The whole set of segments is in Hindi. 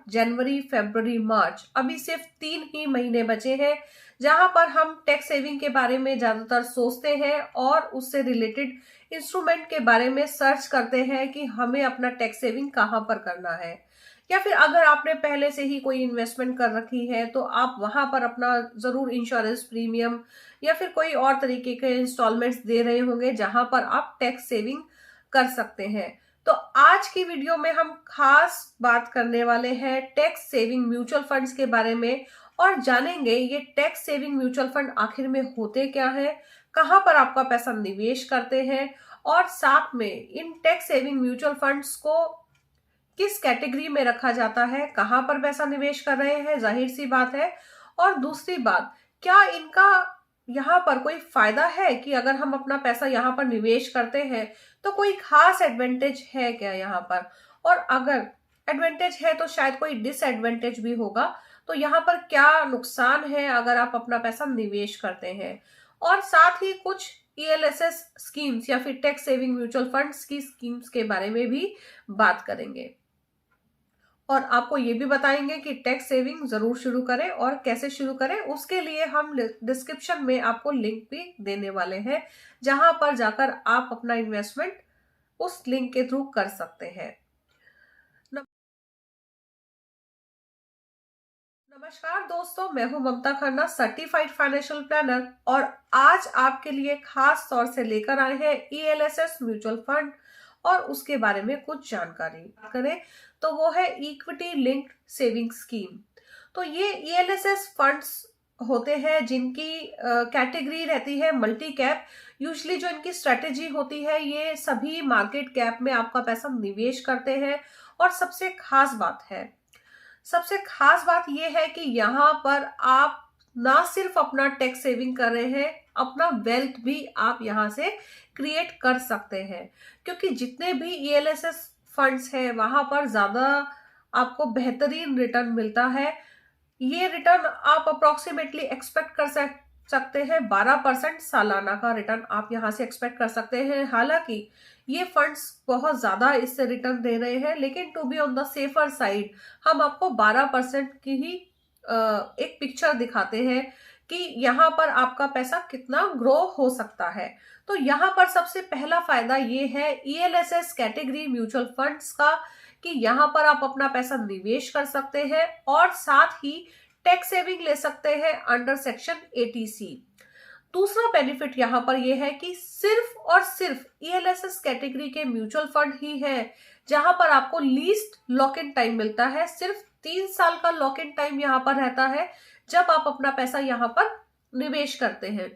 जनवरी, फरवरी, मार्च, अभी सिर्फ 3 ही महीने बचे हैं जहां पर हम टैक्स सेविंग के बारे में ज्यादातर सोचते हैं और उससे रिलेटेड इंस्ट्रूमेंट के बारे में सर्च करते हैं कि हमें अपना टैक्स सेविंग कहाँ पर करना है। या फिर अगर आपने पहले से ही कोई इन्वेस्टमेंट कर रखी है तो आप वहां पर अपना जरूर इंश्योरेंस प्रीमियम या फिर कोई और तरीके के इंस्टॉलमेंट्स दे रहे होंगे जहां पर आप टैक्स सेविंग कर सकते हैं। तो आज की वीडियो में हम खास बात करने वाले हैं टैक्स सेविंग म्यूचुअल फंड्स के बारे में और जानेंगे ये टैक्स सेविंग म्यूचुअल फंड आखिर में होते क्या है, कहां पर आपका पैसा निवेश करते हैं और साथ में इन टैक्स सेविंग म्यूचुअल फंड्स को किस कैटेगरी में रखा जाता है, कहां पर पैसा निवेश कर रहे हैं, जाहिर सी बात है। और दूसरी बात, क्या इनका यहाँ पर कोई फायदा है कि अगर हम अपना पैसा यहाँ पर निवेश करते हैं तो कोई खास एडवांटेज है क्या यहाँ पर, और अगर एडवांटेज है तो शायद कोई डिसएडवांटेज भी होगा। तो यहाँ पर क्या नुकसान है अगर आप अपना पैसा निवेश करते हैं, और साथ ही कुछ ईएलएसएस स्कीम्स या फिर टैक्स सेविंग म्यूचुअल फंड्स की स्कीम्स के बारे में भी बात करेंगे। और आपको ये भी बताएंगे कि टैक्स सेविंग जरूर शुरू करें और कैसे शुरू करें। उसके लिए हम डिस्क्रिप्शन में आपको लिंक भी देने वाले हैं जहां पर जाकर आप अपना इन्वेस्टमेंट उस लिंक के थ्रू कर सकते हैं। नमस्कार दोस्तों, मैं हूं ममता खन्ना, सर्टिफाइड फाइनेंशियल प्लानर, और आज आपके लिए खास तौर से लेकर आए हैं ईएलएसएस म्यूचुअल फंड और उसके बारे में कुछ जानकारी करें तो वो है इक्विटी लिंक्ड सेविंग स्कीम। तो ये ईएलएसएस फंड्स होते हैं जिनकी कैटेगरी रहती है मल्टी कैप। यूजली जो इनकी स्ट्रेटेजी होती है ये सभी मार्केट कैप में आपका पैसा निवेश करते हैं। और सबसे खास बात यह है कि यहाँ पर आप ना सिर्फ अपना टैक्स सेविंग कर रहे हैं, अपना वेल्थ भी आप यहाँ से क्रिएट कर सकते हैं, क्योंकि जितने भी ईएलएसएस फंड्स हैं वहां पर ज्यादा आपको बेहतरीन रिटर्न मिलता है। ये रिटर्न आप अप्रोक्सीमेटली एक्सपेक्ट कर सकते हैं 12% सालाना का रिटर्न आप यहाँ से एक्सपेक्ट कर सकते हैं। हालांकि ये फंड्स बहुत ज्यादा इससे रिटर्न दे रहे हैं, लेकिन to be on the safer side हम आपको 12% की ही एक पिक्चर दिखाते हैं कि यहाँ पर आपका पैसा कितना ग्रो हो सकता है। तो यहाँ पर सबसे पहला फायदा ये है ईएलएसएस कैटेगरी म्यूचुअल फंड्स का कि यहाँ पर आप अपना पैसा निवेश कर सकते हैं और साथ ही टैक्स सेविंग ले सकते हैं अंडर सेक्शन 80C। दूसरा बेनिफिट यहाँ पर यह है कि सिर्फ और सिर्फ ईएलएसएस कैटेगरी के म्यूचुअल फंड ही है जहां पर आपको लीस्ट लॉक इन टाइम मिलता है। सिर्फ 3 साल का लॉक इन टाइम यहाँ पर रहता है जब आप अपना पैसा यहाँ पर निवेश करते हैं।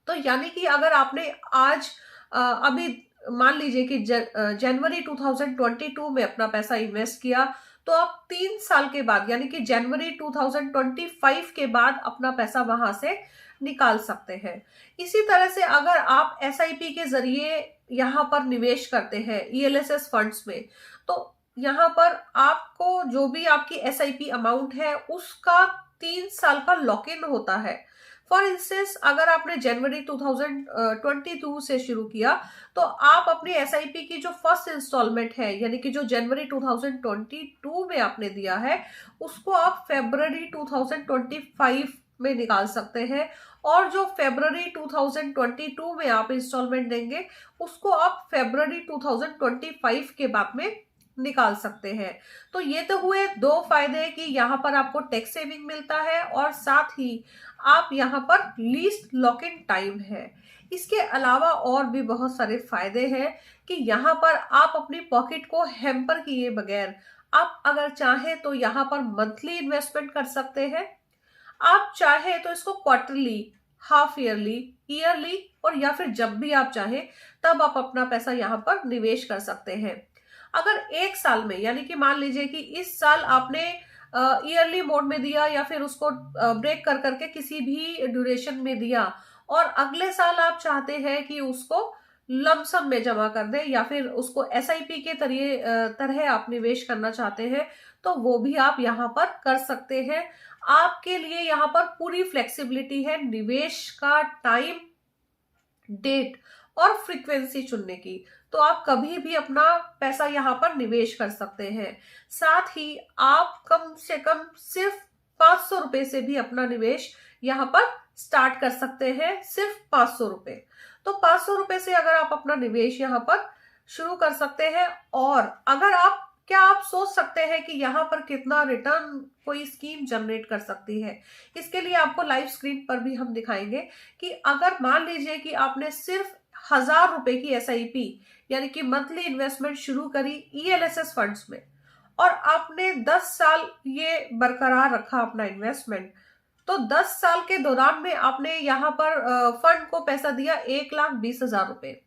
तो यानी कि अगर आपने आज अभी मान लीजिए कि जनवरी 2022 में अपना पैसा इन्वेस्ट किया, तो आप 3 साल के बाद यानी कि जनवरी 2025 के बाद अपना पैसा वहां से निकाल सकते हैं। इसी तरह से अगर आप एसआईपी के जरिए यहाँ पर निवेश करते हैं ईएलएसएस फंड्स में, तो यहाँ पर आपको जो भी आपकी एसआईपी अमाउंट है उसका 3 साल का लॉक इन होता है। फॉर इंस्टेंस अगर आपने जनवरी 2022 से शुरू किया तो आप अपनी एसआईपी की जो फर्स्ट इंस्टॉलमेंट है यानी कि जो जनवरी 2022 में आपने दिया है उसको आप फरवरी 2025 में निकाल सकते हैं, और जो फरवरी 2022 में आप इंस्टॉलमेंट देंगे उसको आप फरवरी 2025 के बाद में निकाल सकते हैं। तो ये तो हुए 2 फायदे कि यहाँ पर आपको टैक्स सेविंग मिलता है और साथ ही आप यहाँ पर लीस्ट लॉक इन टाइम है। इसके अलावा और भी बहुत सारे फायदे हैं कि यहाँ पर आप अपनी पॉकेट को हैम्पर किए बगैर आप अगर चाहें तो यहाँ पर मंथली इन्वेस्टमेंट कर सकते हैं। आप चाहे तो इसको क्वार्टरली, हाफ ईयरली, ईयरली और या फिर जब भी आप चाहें तब आप अपना पैसा यहाँ पर निवेश कर सकते हैं। अगर 1 साल में यानी कि मान लीजिए कि इस साल आपने ईयरली मोड में दिया या फिर उसको ब्रेक कर करके किसी भी ड्यूरेशन में दिया और अगले साल आप चाहते हैं कि उसको लमसम में जमा कर दें या फिर उसको एसआईपी के तरह आप निवेश करना चाहते हैं तो वो भी आप यहाँ पर कर सकते हैं। आपके लिए यहाँ पर पूरी फ्लेक्सिबिलिटी है निवेश का टाइम, डेट और फ्रीक्वेंसी चुनने की। तो आप कभी भी अपना पैसा यहाँ पर निवेश कर सकते हैं। साथ ही आप कम से कम सिर्फ 500 रुपए से भी अपना निवेश यहाँ पर स्टार्ट कर सकते हैं, सिर्फ 500 रुपए। तो 500 रुपए से अगर आप अपना निवेश यहाँ पर शुरू कर सकते हैं, और अगर आप क्या आप सोच सकते हैं कि यहाँ पर कितना रिटर्न कोई स्कीम जनरेट कर सकती है? इसके लिए आपको लाइव स्क्रीन पर भी हम दिखाएंगे कि अगर मान लीजिए कि आपने सिर्फ 1000 रुपए की एसआईपी यानी कि मंथली इन्वेस्टमेंट शुरू करी ईएलएसएस फंड्स में, और आपने 10 साल ये बरकरार रखा अपना इन्वेस्टमेंट, तो 10 साल के दौरान में आपने यहाँ पर फंड को पैसा दिया 1,20,000 रुपए।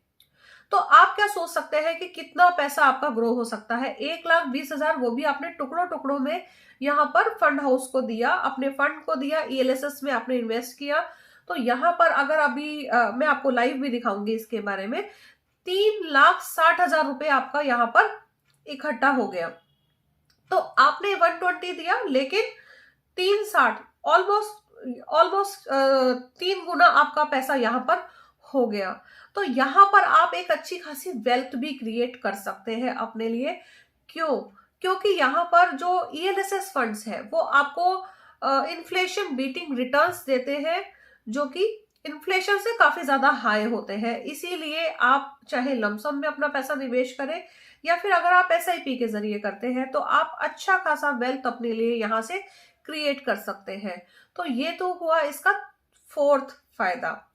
तो आप क्या सोच सकते हैं कि कितना पैसा आपका ग्रो हो सकता है? 1,20,000, वो भी आपने टुकड़ों टुकड़ों में यहाँ पर फंड हाउस को दिया, अपने फंड को दिया, ईएलएसएस में आपने इन्वेस्ट किया। तो यहाँ पर अगर अभी मैं आपको लाइव भी दिखाऊंगी इसके बारे में, 3,60,000 रुपए आपका यहाँ पर इकट्ठा हो गया। तो आपने 120 दिया, लेकिन 360 ऑलमोस्ट ऑलमोस्ट 3 गुना आपका पैसा यहाँ पर हो गया। तो यहाँ पर आप एक अच्छी खासी वेल्थ भी क्रिएट कर सकते हैं अपने लिए। क्यों? क्योंकि यहाँ पर जो ईएलएसएस फंड्स है वो आपको इन्फ्लेशन बीटिंग रिटर्न्स देते हैं, जो कि इन्फ्लेशन से काफी ज्यादा हाई होते हैं। इसीलिए आप चाहे लमसम में अपना पैसा निवेश करें, या फिर अगर आप एसआईपी के जरिए करते हैं, तो आप अच्छा खासा वेल्थ अपने लिए यहाँ से क्रिएट कर सकते हैं। तो ये तो हुआ इसका फोर्थ फायदा।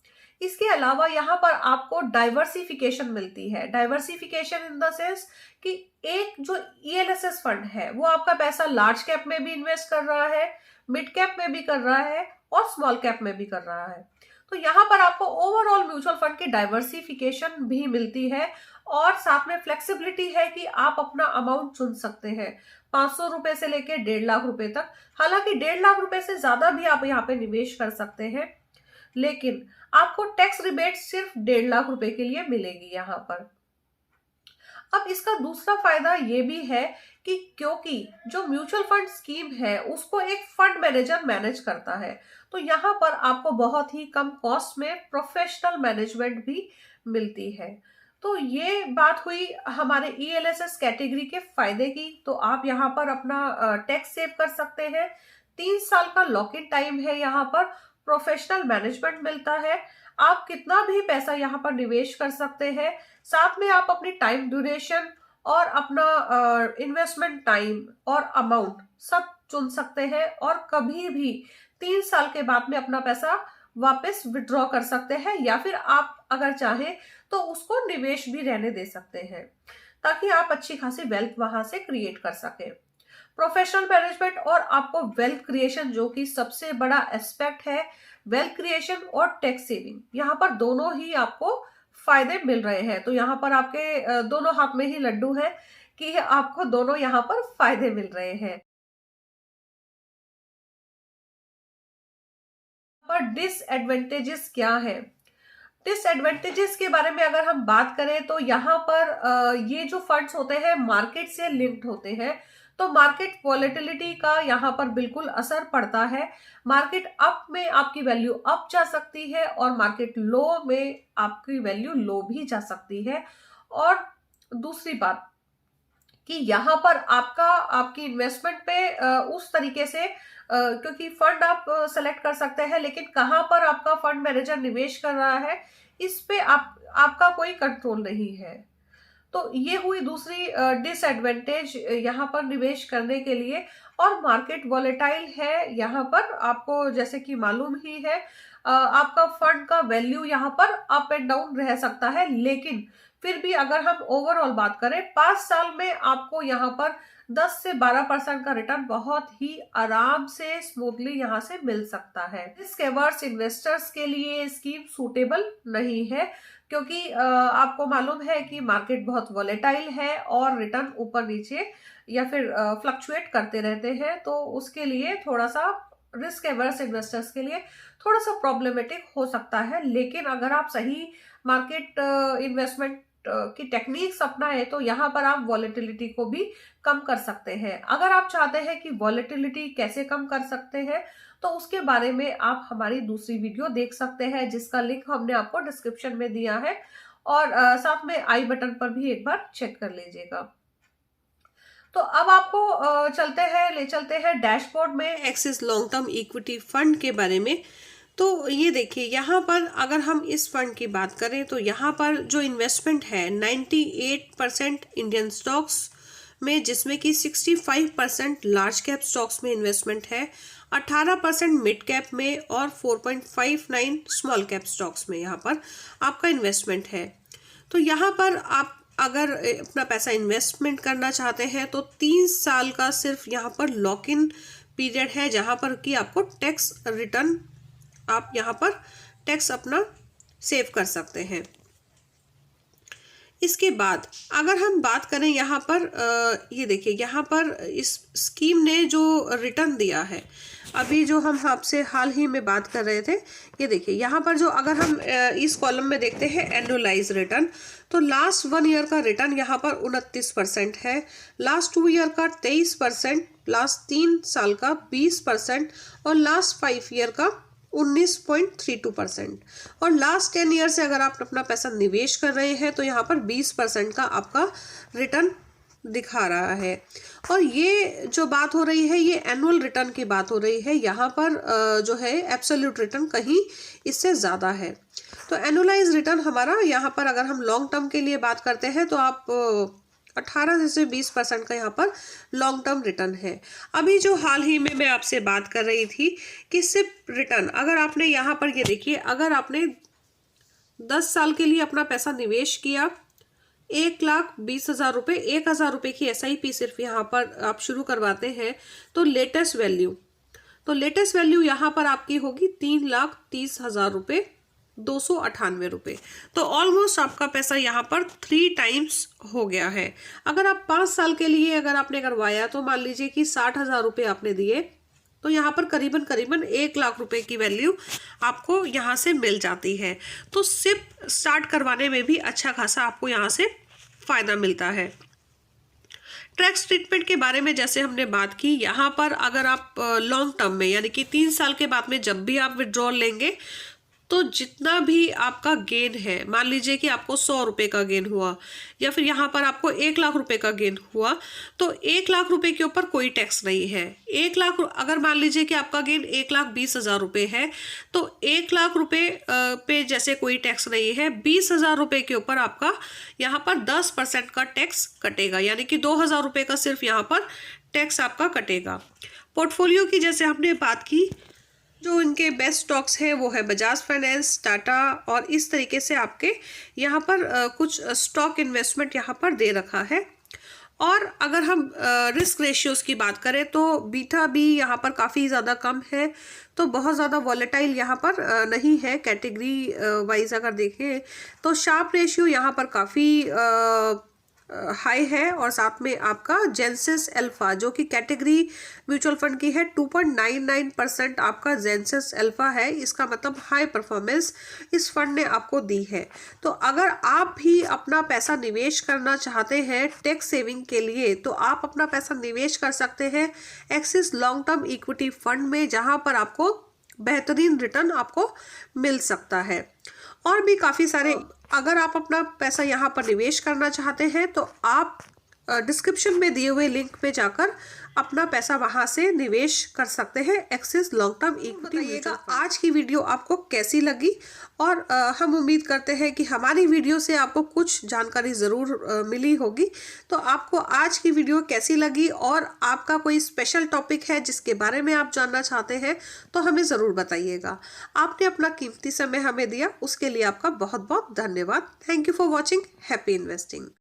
इसके अलावा यहाँ पर आपको डाइवर्सिफिकेशन मिलती है। डाइवर्सिफिकेशन इन द सेंस कि एक जो ईएलएसएस फंड है वो आपका पैसा लार्ज कैप में भी इन्वेस्ट कर रहा है, मिड कैप में भी कर रहा है, और स्मॉल कैप में भी कर रहा है। तो यहाँ पर आपको ओवरऑल म्यूचुअल फंड की डाइवर्सिफिकेशन भी मिलती है, और साथ में फ्लेक्सिबिलिटी है कि आप अपना अमाउंट चुन सकते हैं, 500 रुपए से लेकर 1.5 लाख रुपए तक। हालांकि 1.5 लाख रुपए से ज्यादा भी आप यहाँ पे निवेश कर सकते हैं, लेकिन आपको टैक्स रिबेट सिर्फ 1.5 लाख रुपए के लिए मिलेगी यहाँ पर। अब इसका दूसरा फायदा ये भी है कि क्योंकि जो म्यूचुअल फंड स्कीम है उसको एक फंड मैनेजर मैनेज करता है, तो यहाँ पर आपको बहुत ही कम कॉस्ट में प्रोफेशनल मैनेजमेंट भी मिलती है। तो ये बात हुई हमारे ईएलएसएस कैटेगरी के फायदे की। तो आप यहाँ पर अपना टैक्स सेव कर सकते हैं, 3 साल का लॉक इन टाइम है, यहाँ पर प्रोफेशनल मैनेजमेंट मिलता है, आप कितना भी पैसा यहाँ पर निवेश कर सकते हैं। साथ में आप अपनी टाइम ड्यूरेशन और अपना इन्वेस्टमेंट टाइम और अमाउंट सब चुन सकते हैं, और कभी भी 3 साल के बाद में अपना पैसा वापस विड्रॉ कर सकते हैं, या फिर आप अगर चाहें तो उसको निवेश भी रहने दे सकते हैं, ताकि आप अच्छी खासी वेल्थ वहां से क्रिएट कर सकें। प्रोफेशनल मैनेजमेंट और आपको वेल्थ क्रिएशन, जो कि सबसे बड़ा एस्पेक्ट है, वेल्थ क्रिएशन और टैक्स सेविंग, यहाँ पर दोनों ही आपको फायदे मिल रहे हैं। तो यहाँ पर आपके दोनों हाथ में ही लड्डू है कि आपको दोनों यहाँ पर फायदे मिल रहे हैं। पर डिसएडवांटेजेस क्या है? डिसएडवांटेजेस के बारे में अगर हम बात करें, तो यहाँ पर ये जो फंड्स होते हैं मार्केट से लिंक्ड होते हैं, तो मार्केट वॉलेटिलिटी का यहाँ पर बिल्कुल असर पड़ता है। मार्केट अप में आपकी वैल्यू अप जा सकती है, और मार्केट लो में आपकी वैल्यू लो भी जा सकती है। और दूसरी बात कि यहाँ पर आपकी इन्वेस्टमेंट पे उस तरीके से क्योंकि फंड आप सेलेक्ट कर सकते हैं, लेकिन कहाँ पर आपका फंड मैनेजर निवेश कर रहा है इस पे आपका कोई कंट्रोल नहीं है। तो ये हुई दूसरी डिसएडवांटेज यहाँ पर निवेश करने के लिए। और मार्केट वॉलेटाइल है, यहाँ पर आपको जैसे कि मालूम ही है, आपका फंड का वैल्यू यहाँ पर अप एंड डाउन रह सकता है, लेकिन फिर भी अगर हम ओवरऑल बात करें 5 साल में आपको यहाँ पर 10 से 12% का रिटर्न बहुत ही आराम से स्मूथली यहाँ से मिल सकता है। रिस्क एवर्स इन्वेस्टर्स के लिए स्कीम सूटेबल नहीं है, क्योंकि आपको मालूम है कि मार्केट बहुत वॉलेटाइल है और रिटर्न ऊपर नीचे या फिर फ्लक्चुएट करते रहते हैं। तो उसके लिए थोड़ा सा रिस्क एवर्स इन्वेस्टर्स के लिए थोड़ा सा प्रॉब्लमेटिक हो सकता है। लेकिन अगर आप सही मार्केट इन्वेस्टमेंट की टेक्निक्स अपनाए, तो यहाँ पर आप वॉलेटिलिटी को भी कम कर सकते हैं। अगर आप चाहते हैं कि वॉलेटिलिटी कैसे कम कर सकते हैं, तो उसके बारे में आप हमारी दूसरी वीडियो देख सकते हैं, जिसका लिंक हमने आपको डिस्क्रिप्शन में दिया है। और साथ में आई बटन पर भी एक बार चेक कर लीजिएगा। तो अब आपको ले चलते हैं डैशबोर्ड में axis long term equity fund के बारे में। तो ये देखिए, यहाँ पर अगर हम इस फंड की बात करें तो यहाँ पर जो इन्वेस्टमेंट है 98% इंडियन स्टॉक्स में, जिसमें कि 65% लार्ज कैप स्टॉक्स में इन्वेस्टमेंट है, 18% मिड कैप में और 4.59 स्मॉल कैप स्टॉक्स में यहाँ पर आपका इन्वेस्टमेंट है। तो यहाँ पर आप अगर अपना पैसा इन्वेस्टमेंट करना चाहते हैं तो 3 साल का सिर्फ यहाँ पर लॉक इन पीरियड है, जहाँ पर कि आपको टैक्स रिटर्न, आप यहाँ पर टैक्स अपना सेव कर सकते हैं। इसके बाद अगर हम बात करें यहाँ पर ये देखिए, यहाँ पर इस स्कीम ने जो रिटर्न दिया है, अभी जो हम आपसे हाल ही में बात कर रहे थे, ये देखिए यहाँ पर जो अगर हम इस कॉलम में देखते हैं एनुअलाइज रिटर्न, तो लास्ट 1 ईयर का रिटर्न यहाँ पर 29% है, लास्ट 2 ईयर का 23%, लास्ट 3 साल का 20% और लास्ट 5 ईयर का 19.32%। और लास्ट 10 ईयर से अगर आप अपना पैसा निवेश कर रहे हैं तो यहाँ पर 20% का आपका रिटर्न दिखा रहा है। और ये जो बात हो रही है, ये एनुअल रिटर्न की बात हो रही है, यहाँ पर जो है एब्सोल्यूट रिटर्न कहीं इससे ज़्यादा है। तो एनुअलाइज रिटर्न हमारा यहाँ पर अगर हम लॉन्ग टर्म के लिए बात करते हैं तो आप 18 से 20% का यहाँ पर लॉन्ग टर्म रिटर्न है। अभी जो हाल ही में मैं आपसे बात कर रही थी कि सिर्फ रिटर्न, अगर आपने यहाँ पर ये देखिए, अगर आपने 10 साल के लिए अपना पैसा निवेश किया, 1,20,000 रुपये, 1,000 रुपये की SIP सिर्फ यहाँ पर आप शुरू करवाते हैं, तो लेटेस्ट वैल्यू यहाँ पर आपकी होगी 3,30,000 रुपये 298 रुपये। तो ऑलमोस्ट आपका पैसा यहाँ पर 3 टाइम्स हो गया है। अगर आप 5 साल के लिए अगर आपने करवाया तो मान लीजिए कि 60,000 रुपये आपने दिए, तो यहाँ पर करीबन 1 लाख रुपए की वैल्यू आपको यहाँ से मिल जाती है। तो सिप स्टार्ट करवाने में भी अच्छा खासा आपको यहाँ से फायदा मिलता है। टैक्स ट्रीटमेंट के बारे में जैसे हमने बात की, यहाँ पर अगर आप लॉन्ग टर्म में यानी कि 3 साल के बाद में जब भी आप विड्रॉल लेंगे तो जितना भी आपका गेन है, मान लीजिए कि आपको 100 रुपये का गेन हुआ या फिर यहाँ पर आपको 1 लाख रुपए का गेन हुआ, तो 1 लाख रुपए के ऊपर कोई टैक्स नहीं है। 1 लाख अगर मान लीजिए कि आपका गेन 1,20,000 रुपये है, तो 1 लाख रुपए पे जैसे कोई टैक्स नहीं है, 20,000 रुपये के ऊपर आपका यहाँ पर 10% का टैक्स कटेगा, यानी कि 2,000 रुपये का सिर्फ यहाँ पर टैक्स आपका कटेगा। पोर्टफोलियो की जैसे हमने बात की, जो इनके बेस्ट स्टॉक्स है वो है बजाज फाइनेंस, टाटा, और इस तरीके से आपके यहाँ पर कुछ स्टॉक इन्वेस्टमेंट यहाँ पर दे रखा है। और अगर हम रिस्क रेशियोज की बात करें तो बीटा भी यहाँ पर काफ़ी ज़्यादा कम है, तो बहुत ज़्यादा वॉलेटाइल यहाँ पर नहीं है। कैटेगरी वाइज अगर देखें तो शार्प रेशियो यहाँ पर काफ़ी हाई है, और साथ में आपका जेंसिस अल्फा जो कि कैटेगरी म्यूचुअल फंड की है 2.99% आपका जेंसिस अल्फा है। इसका मतलब हाई परफॉर्मेंस इस फंड ने आपको दी है। तो अगर आप भी अपना पैसा निवेश करना चाहते हैं टैक्स सेविंग के लिए, तो आप अपना पैसा निवेश कर सकते हैं axis long term equity fund में, जहां पर आपको बेहतरीन रिटर्न आपको मिल सकता है। और भी काफ़ी सारे, अगर आप अपना पैसा यहाँ पर निवेश करना चाहते हैं तो आप डिस्क्रिप्शन में दिए हुए लिंक पे जाकर अपना पैसा वहां से निवेश कर सकते हैं axis long term equity mutual fund. आज की वीडियो आपको कैसी लगी, और हम उम्मीद करते हैं कि हमारी वीडियो से आपको कुछ जानकारी ज़रूर मिली होगी। तो आपको आज की वीडियो कैसी लगी, और आपका कोई स्पेशल टॉपिक है जिसके बारे में आप जानना चाहते हैं तो हमें ज़रूर बताइएगा। आपने अपना कीमती समय हमें दिया, उसके लिए आपका बहुत बहुत धन्यवाद। Thank you for watching. Happy investing.